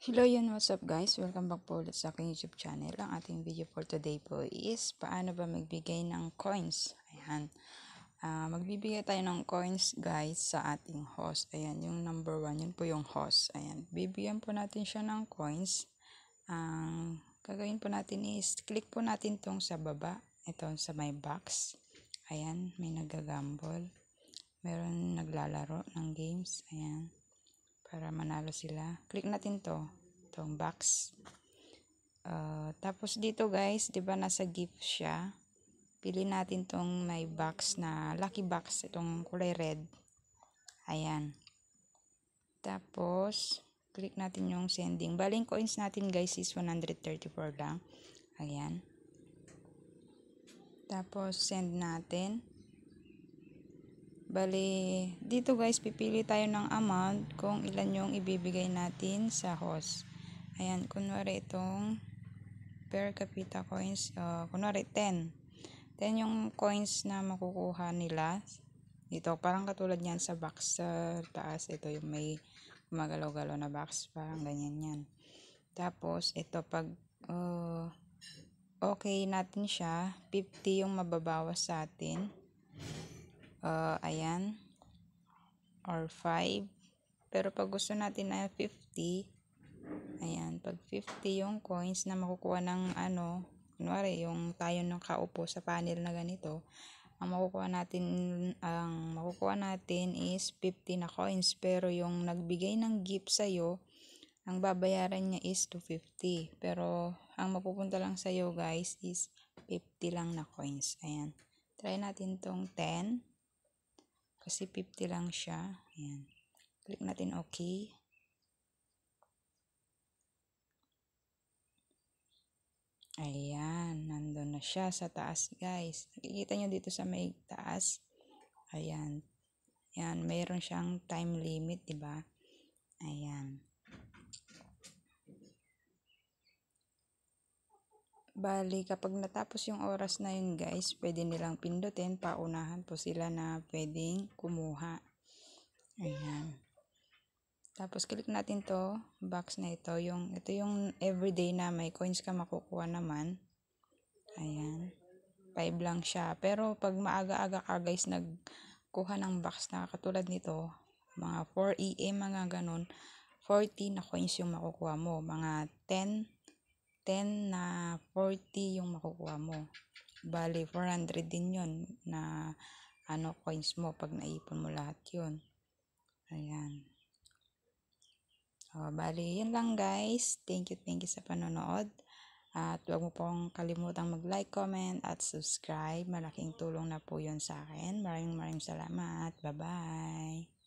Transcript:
Hello yun, what's up guys? Welcome back po ulit sa aking YouTube channel. Ang ating video for today po is paano ba magbigay ng coins. Ayan. Magbibigay tayo ng coins guys sa ating host. Ayan, yung number 1, yun po yung host. Ayan, bibigyan po natin siya ng coins. Ang gagawin po natin is click po natin tong sa baba. Ito sa my box. Ayan, may nagagambol. Meron naglalaro ng games. Ayan. Para manalo sila. Click natin itong box. Tapos dito guys, 'di ba nasa gift siya? Pili natin tong may box na lucky box, itong kulay red. Ayan. Tapos click natin yung sending. Baling coins natin guys is 134 lang. Ayan. Tapos send natin. Bali, dito guys, pipili tayo ng amount kung ilan yung ibibigay natin sa host. Ayan, kunwari itong per capita coins, kunwari 10. 10 yung coins na makukuha nila. Dito, parang katulad yan sa box sa taas. Ito yung may gumagalaw-galaw na box. Parang ganyan yan. Tapos, ito pag okay natin siya, 50 yung mababawas sa atin. Ayan. Or 5. Pero pag gusto natin na 50, ayan, pag 50 yung coins na makukuha ng kunwari yung tayo ng kaupo sa panel na ganito, ang makukuha natin is 50 na coins. Pero yung nagbigay ng gift sa'yo, ang babayaran niya is 250. Pero ang mapupunta lang sa'yo guys is 50 lang na coins. Ayan. Try natin tong 10. Kasi 50 lang siya. Ayan. Click natin okay. Ayan. Nandun na siya sa taas guys. Nakikita nyo dito sa may taas. Ayan. Ayan. Mayroon siyang time limit. Diba? Ayan. Bali, kapag natapos yung oras na yun guys, pwede nilang pindutin. Paunahan po sila na pwedeng kumuha. Ayan. Tapos click natin to box na ito. Ito yung everyday na may coins ka makukuha naman. Ayan. 5 lang siya. Pero pag maaga-aga ka guys nagkuha ng box na katulad nito, mga 4 AM mga ganun, 40 na coins yung makukuha mo. Mga 10 na 40 yung makukuha mo. Bali, 400 din yun na coins mo pag naipon mo lahat yun. Ayan. Bali, yun lang guys. Thank you sa panonood. At huwag mo pong kalimutang mag-like, comment, at subscribe. Malaking tulong na po yun sa akin. Maraming salamat. Bye-bye.